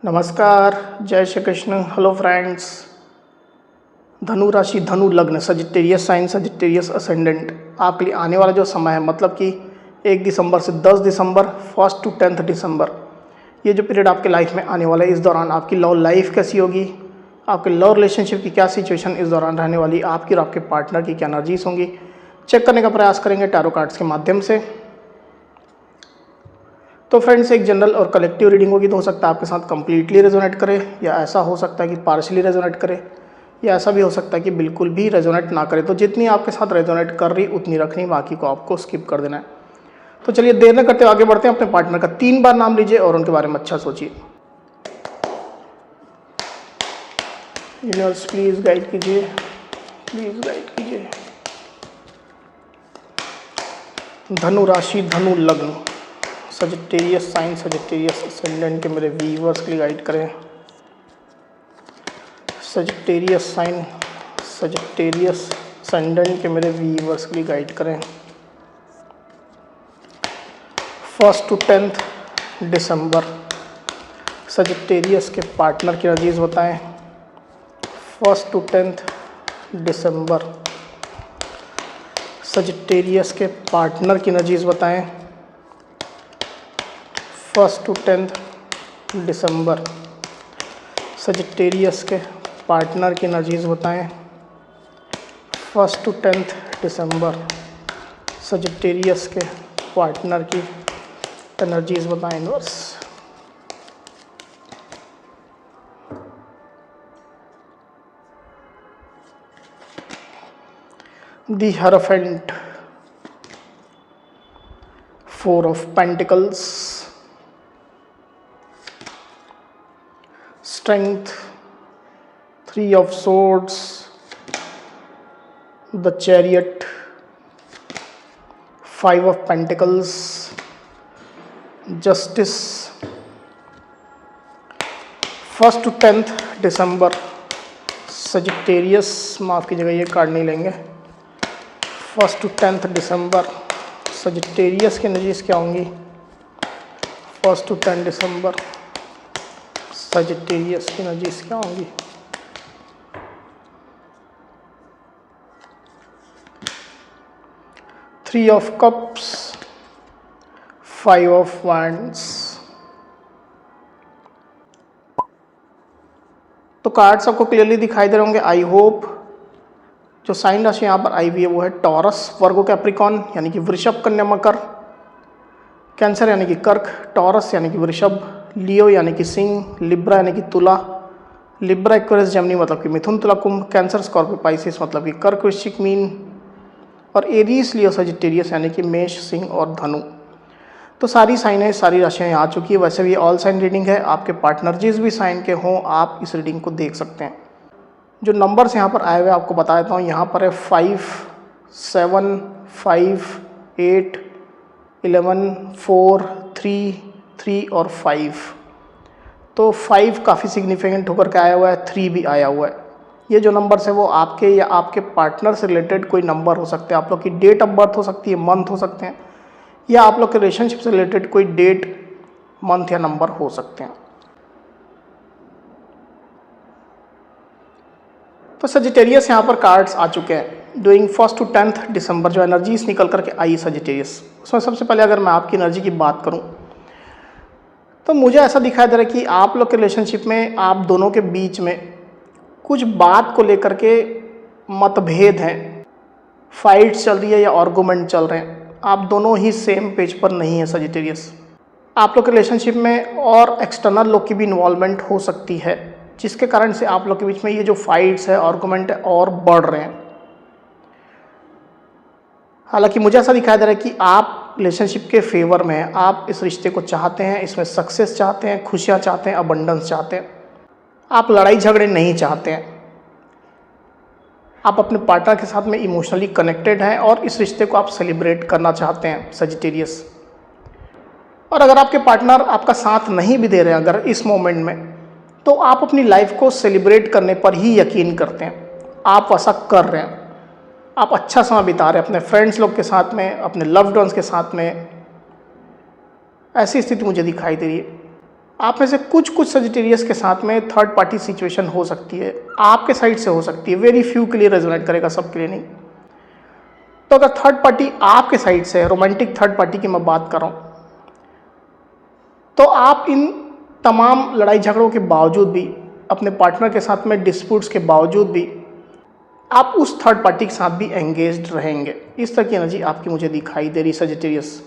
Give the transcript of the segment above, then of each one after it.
नमस्कार, जय Shri Krishna. Hello friends. धनु राशि, धनु लग्न, सजिटेरियस साइन, सजिटेरियस असेंडेंट आपके लिए आने वाला जो समय है, मतलब कि 1 दिसंबर से 10 दिसंबर, 1 to 10 दिसंबर, ये जो पीरियड आपके लाइफ में आने वाला है, इस दौरान आपकी लव लाइफ कैसी होगी, आपके लव रिलेशनशिप की क्या सिचुएशन इस दौरान रहने वाली, आपकी और आपके पार्टनर की क्या एनर्जीज होंगी, चेक करने का प्रयास करेंगे टैरो कार्ड्स के माध्यम से। तो फ्रेंड्स, एक जनरल और कलेक्टिव रीडिंग होगी, तो हो सकता है आपके साथ कंप्लीटली रेजोनेट करे, या ऐसा हो सकता है कि पार्शली रेजोनेट करे, या ऐसा भी हो सकता है कि बिल्कुल भी रेजोनेट ना करे। तो जितनी आपके साथ रेजोनेट कर रही उतनी रखनी, बाकी को आपको स्किप कर देना है। तो चलिए देर न करते आगे बढ़ते हैं। अपने पार्टनर का 3 बार नाम लीजिए और उनके बारे में अच्छा सोचिए। यूनिवर्स प्लीज गाइड कीजिए, प्लीज गाइड कीजिए। धनु राशि, धनु लग्न, सजिटेरियस साइन, सजिटेरियस असेंडेंट के मेरे व्यूअर्स के लिए गाइड करें। सजिटेरियस साइन, सजिटेरियस असेंडेंट के मेरे व्यूअर्स के लिए गाइड करें। 1 to 10 दिसंबर, सजिटेरियस के पार्टनर की एनर्जीज बताएं। 1 to 10 दिसंबर, सजिटेरियस के पार्टनर की एनर्जीज बताएं। 1 to 10 दिसंबर, सजिटेरियस के पार्टनर की एनर्जीज बताएं। 1 to 10 दिसंबर, सजिटेरियस के पार्टनर की एनर्जीज बताएं। Universe the hierophant, 4 of Pentacles, Strength, 3 of Swords, the Chariot, 5 of Pentacles, Justice। 1 to 10 December, Sagittarius, माफ़ कीजिएगा ये कार्ड नहीं लेंगे। 1 to 10 दिसंबर, सजिटेरियस की एनर्जीज क्या होंगी। 1 to 10 दिसंबर, सजिटेरियस की एनर्जीज क्या होंगी। Three of cups, 5 of Wands। तो कार्ड्स आपको क्लियरली दिखाई दे रहे होंगे, आई होप। जो साइन राशि यहाँ पर आई हुई है वो है टॉरस, वर्गो, कैप्रिकॉन यानी कि वृषभ, कन्या, मकर, कैंसर यानी कि कर्क, टॉरस यानी कि वृषभ, लियो यानी कि सिंह, लिब्रा यानी कि तुला, लिब्रा एक्वेरियस जेमिनी मतलब कि मिथुन, तुला, कुंभ, कैंसर, स्कॉर्पियो, पाइसिस मतलब कि कर्क, वृश्चिक, मीन, और एरीज, लियो, सजिटेरियस यानी कि मेष, सिंह और धनु। तो सारी साइनें, सारी राशियाँ यहाँ आ चुकी है। वैसे भी ऑल साइन रीडिंग है, आपके पार्टनर जिस भी साइन के हों आप इस रीडिंग को देख सकते हैं। जो नंबर्स यहाँ पर आए हुए आपको बता देता हूँ। यहाँ पर है 5, 7, 5, 8, 11, 4, 3, 3 और 5। तो 5 काफ़ी सिग्निफिकेंट होकर के आया हुआ है, 3 भी आया हुआ है। ये जो नंबर्स है वो आपके या आपके पार्टनर से रिलेटेड कोई नंबर हो सकते हैं। आप लोग की डेट ऑफ बर्थ हो सकती है, मंथ हो सकते हैं, या आप लोग के रिलेशनशिप से रिलेटेड कोई डेट, मंथ या नंबर हो सकते हैं। तो सजिटेरियस यहाँ पर कार्ड्स आ चुके हैं। डूइंग 1 to 10 दिसंबर जो एनर्जीज निकल करके आई सजिटेरियस, उसमें सबसे पहले अगर मैं आपकी एनर्जी की बात करूँ तो मुझे ऐसा दिखाई दे रहा है कि आप लोग के रिलेशनशिप में आप दोनों के बीच में कुछ बात को लेकर के मतभेद हैं, फाइट्स चल रही है या आर्गूमेंट चल रहे हैं। आप दोनों ही सेम पेज पर नहीं है सजिटेरियस। आप लोग के रिलेशनशिप में और एक्सटर्नल लोग की भी इन्वॉल्वमेंट हो सकती है, जिसके कारण से आप लोग के बीच में ये जो फाइट्स है, आर्गूमेंट है, और बढ़ रहे हैं। हालांकि मुझे ऐसा दिखाई दे रहा है कि आप रिलेशनशिप के फेवर में हैं, आप इस रिश्ते को चाहते हैं, इसमें सक्सेस चाहते हैं, खुशियाँ चाहते हैं, अबंडेंस चाहते हैं। आप लड़ाई झगड़े नहीं चाहते हैं। आप अपने पार्टनर के साथ में इमोशनली कनेक्टेड हैं और इस रिश्ते को आप सेलिब्रेट करना चाहते हैं सजिटेरियस। और अगर आपके पार्टनर आपका साथ नहीं भी दे रहे हैं अगर इस मोमेंट में, तो आप अपनी लाइफ को सेलिब्रेट करने पर ही यकीन करते हैं। आप ऐसा कर रहे हैं, आप अच्छा समय बिता रहे हैं अपने फ्रेंड्स लोग के साथ में, अपने लव्ड वंस के साथ में। ऐसी स्थिति मुझे दिखाई दे रही है। आप में से कुछ कुछ सजिटेरियस के साथ में थर्ड पार्टी सिचुएशन हो सकती है, आपके साइड से हो सकती है, वेरी फ्यू के लिए रेजोनेट करेगा, सबके लिए नहीं। तो अगर थर्ड पार्टी आपके साइड से है, रोमांटिक थर्ड पार्टी की मैं बात कर रहा हूँ, तो आप इन तमाम लड़ाई झगड़ों के बावजूद भी, अपने पार्टनर के साथ में डिस्प्यूट्स के बावजूद भी, आप उस थर्ड पार्टी के साथ भी एंगेज्ड रहेंगे। इस तरह की एनर्जी आपकी मुझे दिखाई दे रही सजिटेरियस।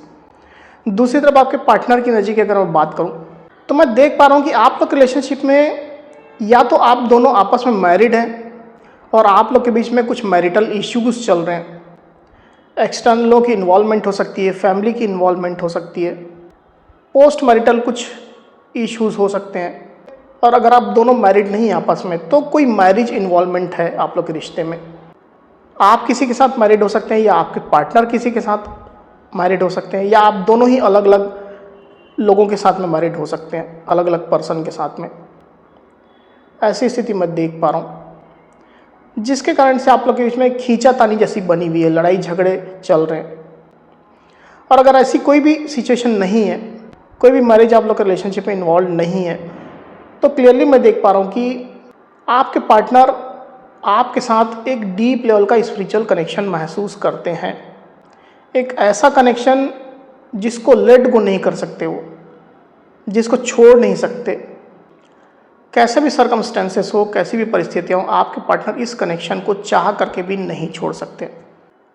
दूसरी तरफ आपके पार्टनर की एनर्जी की अगर मैं बात करूं, तो मैं देख पा रहा हूं कि आप लोग रिलेशनशिप में या तो आप दोनों आपस में मैरिड हैं और आप लोग के बीच में कुछ मैरिटल इश्यूज चल रहे हैं, एक्सटर्नलों की इन्वॉल्वमेंट हो सकती है, फैमिली की इन्वॉल्वमेंट हो सकती है, पोस्ट मैरिटल कुछ इश्यूज हो सकते हैं। और अगर आप दोनों मैरिड नहीं हैं आपस में, तो कोई मैरिज इन्वॉल्वमेंट है आप लोग के रिश्ते में। आप किसी के साथ मैरिड हो सकते हैं, या आपके पार्टनर किसी के साथ मैरिड हो सकते हैं, या आप दोनों ही अलग अलग लोगों के साथ में मैरिड हो सकते हैं, अलग अलग पर्सन के साथ में। ऐसी स्थिति मैं देख पा रहा हूँ, जिसके कारण से आप लोग के बीच में खींचातानी जैसी बनी हुई है, लड़ाई झगड़े चल रहे हैं। और अगर ऐसी कोई भी सिचुएशन नहीं है, कोई भी मैरिज आप लोग के रिलेशनशिप में इन्वॉल्व नहीं है, तो क्लियरली मैं देख पा रहा हूँ कि आपके पार्टनर आपके साथ एक डीप लेवल का स्पिरिचुअल कनेक्शन महसूस करते हैं। एक ऐसा कनेक्शन जिसको लेट गो नहीं कर सकते, वो जिसको छोड़ नहीं सकते। कैसे भी सर्कमस्टेंसेस हो, कैसी भी परिस्थितियाँ हो, आपके पार्टनर इस कनेक्शन को चाह करके भी नहीं छोड़ सकते।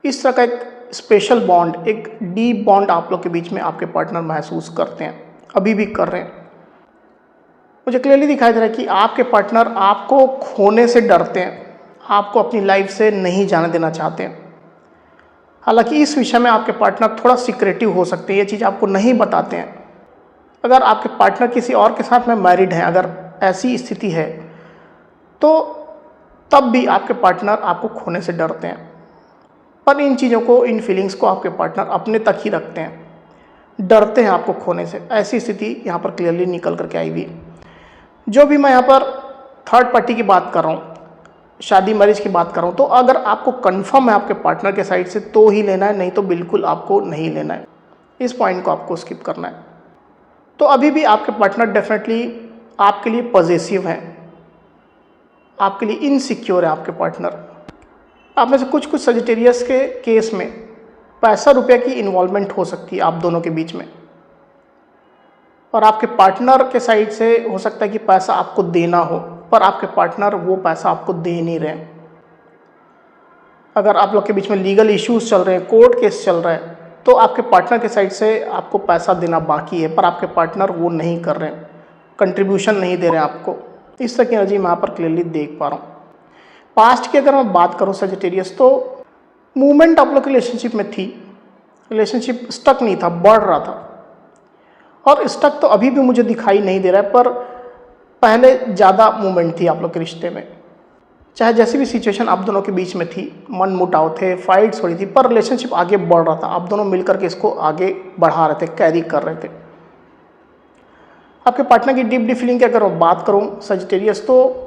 इस तरह का एक स्पेशल बॉन्ड, एक डीप बॉन्ड आप लोग के बीच में आपके पार्टनर महसूस करते हैं, अभी भी कर रहे हैं। मुझे क्लियरली दिखाई दे रहा है कि आपके पार्टनर आपको खोने से डरते हैं, आपको अपनी लाइफ से नहीं जाने देना चाहते हैं। हालांकि इस विषय में आपके पार्टनर थोड़ा सीक्रेटिव हो सकते हैं, ये चीज़ आपको नहीं बताते हैं। अगर आपके पार्टनर किसी और के साथ में मैरिड हैं, अगर ऐसी स्थिति है, तो तब भी आपके पार्टनर आपको खोने से डरते हैं। पर इन चीज़ों को, इन फीलिंग्स को आपके पार्टनर अपने तक ही रखते हैं, डरते हैं आपको खोने से। ऐसी स्थिति यहाँ पर क्लियरली निकल करके आई हुई। जो भी मैं यहाँ पर थर्ड पार्टी की बात कर रहा हूँ, शादी मैरिज की बात कर रहा हूँ, तो अगर आपको कंफर्म है आपके पार्टनर के साइड से तो ही लेना है, नहीं तो बिल्कुल आपको नहीं लेना है। इस पॉइंट को आपको स्किप करना है। तो अभी भी आपके पार्टनर डेफिनेटली आपके लिए पॉजिटिव है, आपके लिए इनसिक्योर है। आपके पार्टनर, आप में से कुछ कुछ सजिटेरियस के केस में पैसा रुपये की इन्वॉल्वमेंट हो सकती है आप दोनों के बीच में, और आपके पार्टनर के साइड से हो सकता है कि पैसा आपको देना हो, पर आपके पार्टनर वो पैसा आपको दे नहीं रहे। अगर आप लोग के बीच में लीगल इश्यूज चल रहे हैं, कोर्ट केस चल रहा है, तो आपके पार्टनर के साइड से आपको पैसा देना बाकी है, पर आपके पार्टनर वो नहीं कर रहे हैं, कंट्रीब्यूशन नहीं दे रहे हैं आपको। इस तरह की एनर्जी मैं यहाँ पर क्लियरली देख पा रहा हूँ। पास्ट की अगर मैं बात करूँ सजिटेरियस, तो मूवमेंट आप लोग के रिलेशनशिप में थी, रिलेशनशिप स्टक नहीं था, बढ़ रहा था। और स्टक तो अभी भी मुझे दिखाई नहीं दे रहा है, पर पहले ज़्यादा मूवमेंट थी आप लोग के रिश्ते में। चाहे जैसी भी सिचुएशन आप दोनों के बीच में थी, मन मुटाव थे, फाइट्स हो रही थी, पर रिलेशनशिप आगे बढ़ रहा था। आप दोनों मिलकर के इसको आगे बढ़ा रहे थे, कैरी कर रहे थे। आपके पार्टनर की डीप फीलिंग की अगर मैं बात करूं सजिटेरियस, तो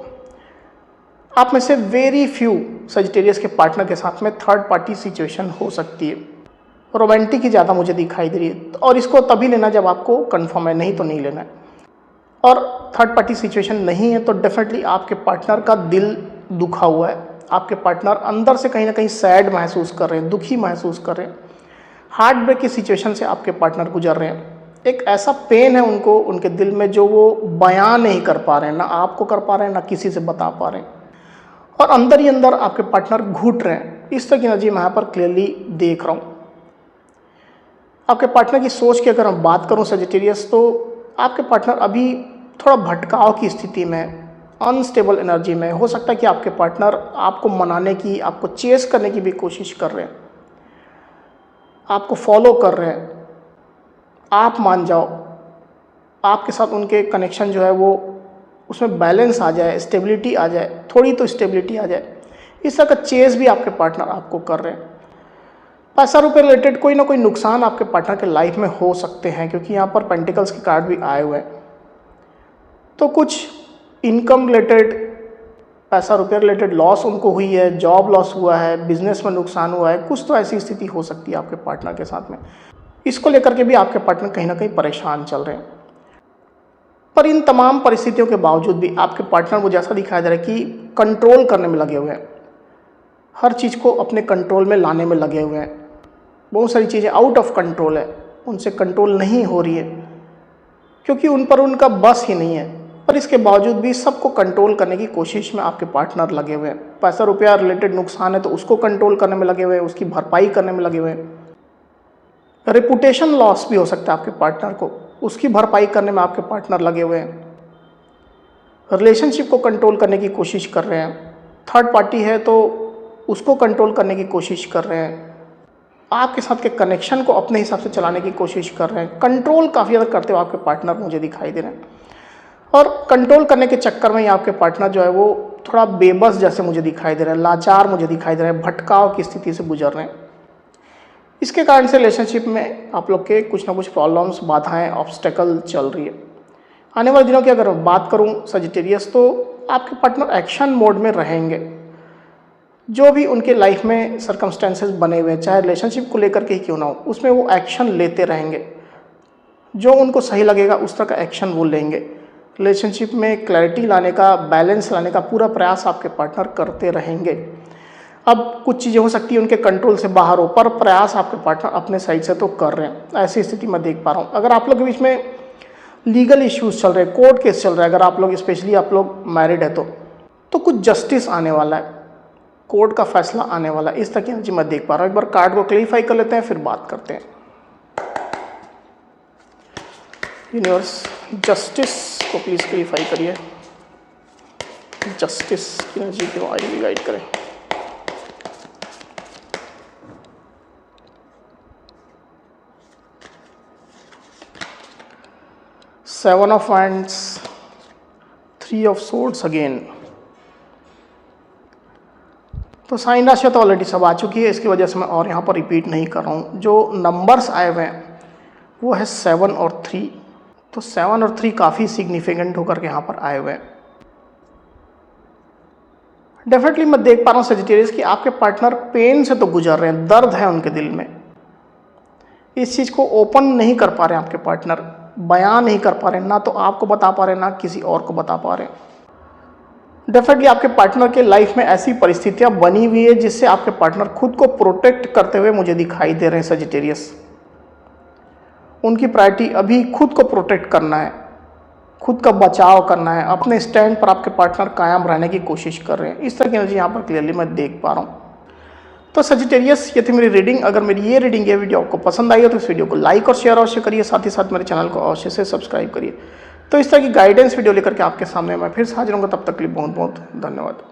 आप में से वेरी फ्यू सजिटेरियस के पार्टनर के साथ में थर्ड पार्टी सिचुएशन हो सकती है। रोमांटिक ही ज़्यादा मुझे दिखाई दे रही है, और इसको तभी लेना जब आपको कंफर्म है, नहीं तो नहीं लेना है। और थर्ड पार्टी सिचुएशन नहीं है तो डेफिनेटली आपके पार्टनर का दिल दुखा हुआ है, आपके पार्टनर अंदर से कहीं ना कहीं सैड महसूस कर रहे हैं, दुखी महसूस कर रहे हैं। हार्ट ब्रेक की सिचुएशन से आपके पार्टनर गुजर रहे हैं। एक ऐसा पेन है उनको, उनके दिल में, जो वो बयान नहीं कर पा रहे हैं, ना आपको कर पा रहे हैं, ना किसी से बता पा रहे हैं, और अंदर ही अंदर आपके पार्टनर घुट रहे हैं। इस तरह की एनर्जी मैं यहाँ पर क्लियरली देख रहा हूँ। आपके पार्टनर की सोच की अगर मैं बात करूँ सजिटेरियस, तो आपके पार्टनर अभी थोड़ा भटकाव की स्थिति में, अनस्टेबल एनर्जी में। हो सकता है कि आपके पार्टनर आपको मनाने की, आपको चेस करने की भी कोशिश कर रहे हैं, आपको फॉलो कर रहे हैं, आप मान जाओ, आपके साथ उनके कनेक्शन जो है वो, उसमें बैलेंस आ जाए, स्टेबिलिटी आ जाए, थोड़ी तो स्टेबिलिटी आ जाए। इस तरह का चेस भी आपके पार्टनर आपको कर रहे हैं। पैसा रुपये रिलेटेड कोई ना कोई नुकसान आपके पार्टनर के लाइफ में हो सकते हैं, क्योंकि यहाँ पर पेंटिकल्स के कार्ड भी आए हुए हैं। तो कुछ इनकम रिलेटेड, पैसा रुपये रिलेटेड लॉस उनको हुई है, जॉब लॉस हुआ है, बिजनेस में नुकसान हुआ है, कुछ तो ऐसी स्थिति हो सकती है आपके पार्टनर के साथ में। इसको लेकर के भी आपके पार्टनर कहीं ना कहीं परेशान चल रहे हैं। पर इन तमाम परिस्थितियों के बावजूद भी आपके पार्टनर मुझे ऐसा दिखाई दे रहा है कि कंट्रोल करने में लगे हुए हैं, हर चीज़ को अपने कंट्रोल में लाने में लगे हुए हैं। बहुत सारी चीज़ें आउट ऑफ कंट्रोल है, उनसे कंट्रोल नहीं हो रही है क्योंकि उन पर उनका बस ही नहीं है। पर इसके बावजूद भी सबको कंट्रोल करने की कोशिश में आपके पार्टनर लगे हुए हैं। पैसा रुपया रिलेटेड नुकसान है तो उसको कंट्रोल करने में लगे हुए हैं, उसकी भरपाई करने में लगे हुए हैं। रेपुटेशन लॉस भी हो सकता है आपके पार्टनर को, उसकी भरपाई करने में आपके पार्टनर लगे हुए हैं। रिलेशनशिप को कंट्रोल करने की कोशिश कर रहे हैं, थर्ड पार्टी है तो उसको कंट्रोल करने की कोशिश कर रहे हैं, आपके साथ के कनेक्शन को अपने हिसाब से चलाने की कोशिश कर रहे हैं। कंट्रोल काफ़ी ज़्यादा करते हुए आपके पार्टनर मुझे दिखाई दे रहे हैं और कंट्रोल करने के चक्कर में ही आपके पार्टनर जो है वो थोड़ा बेबस जैसे मुझे दिखाई दे रहे हैं, लाचार मुझे दिखाई दे रहे हैं, भटकाव की स्थिति से गुजर रहे हैं। इसके कारण से रिलेशनशिप में आप लोग के कुछ ना कुछ प्रॉब्लम्स, बाधाएं, ऑब्स्टेकल चल रही है। आने वाले दिनों की अगर बात करूं सजिटेरियस, तो आपके पार्टनर एक्शन मोड में रहेंगे। जो भी उनके लाइफ में सर्कमस्टेंसेस बने हुए हैं, चाहे रिलेशनशिप को लेकर के ही क्यों ना हो, उसमें वो एक्शन लेते रहेंगे। जो उनको सही लगेगा उस तरह का एक्शन वो लेंगे। रिलेशनशिप में क्लैरिटी लाने का, बैलेंस लाने का पूरा प्रयास आपके पार्टनर करते रहेंगे। अब कुछ चीज़ें हो सकती है उनके कंट्रोल से बाहर हो, पर प्रयास आपके पार्टनर अपने साइड से तो कर रहे हैं। ऐसी स्थिति मैं देख पा रहा हूँ। अगर आप लोग के बीच में लीगल इश्यूज चल रहे हैं, कोर्ट केस चल रहा है, अगर आप लोग स्पेशली आप लोग मैरिड है तो कुछ जस्टिस आने वाला है, कोर्ट का फैसला आने वाला है। इस तरह की एनर्जी मैं देख पा रहा हूँ। एक बार कार्ड को क्लैरिफाई कर लेते हैं, फिर बात करते हैं। यूनिवर्स, जस्टिस को प्लीज क्लैरिफाई करिए। जस्टिस की एनर्जी को आगे गाइड करें। Seven of wands, three of swords again. तो साइन राशि तो ऑलरेडी सब आ चुकी है, इसकी वजह से मैं और यहाँ पर रिपीट नहीं कर रहा हूँ। जो नंबर्स आए हुए हैं वो है 7 और 3। तो 7 और 3 काफ़ी सिग्निफिकेंट होकर के यहाँ पर आए हुए हैं। डेफिनेटली मैं देख पा रहा हूँ सजिटेरियस कि आपके पार्टनर पेन से तो गुजर रहे हैं, दर्द है उनके दिल में। इस चीज़ को ओपन नहीं कर पा रहे हैं आपके पार्टनर, बयान नहीं कर पा रहे हैं, ना तो आपको बता पा रहे हैं ना किसी और को बता पा रहे हैं। डेफिनेटली आपके पार्टनर के लाइफ में ऐसी परिस्थितियां बनी हुई है जिससे आपके पार्टनर खुद को प्रोटेक्ट करते हुए मुझे दिखाई दे रहे हैं सजिटेरियस। उनकी प्रायोरिटी अभी खुद को प्रोटेक्ट करना है, खुद का बचाव करना है, अपने स्टैंड पर आपके पार्टनर कायम रहने की कोशिश कर रहे हैं। इस तरह की एनर्जी यहाँ पर क्लियरली मैं देख पा रहा हूँ। तो सजिटेरियस, ये थी मेरी रीडिंग। अगर मेरी ये रीडिंग, ये वीडियो आपको पसंद आई हो तो इस वीडियो को लाइक और शेयर अवश्य करिए, साथ ही साथ मेरे चैनल को अवश्य से सब्सक्राइब करिए। तो इस तरह की गाइडेंस वीडियो लेकर के आपके सामने मैं फिर से हाजिर होऊंगा। तब तक के लिए बहुत बहुत धन्यवाद।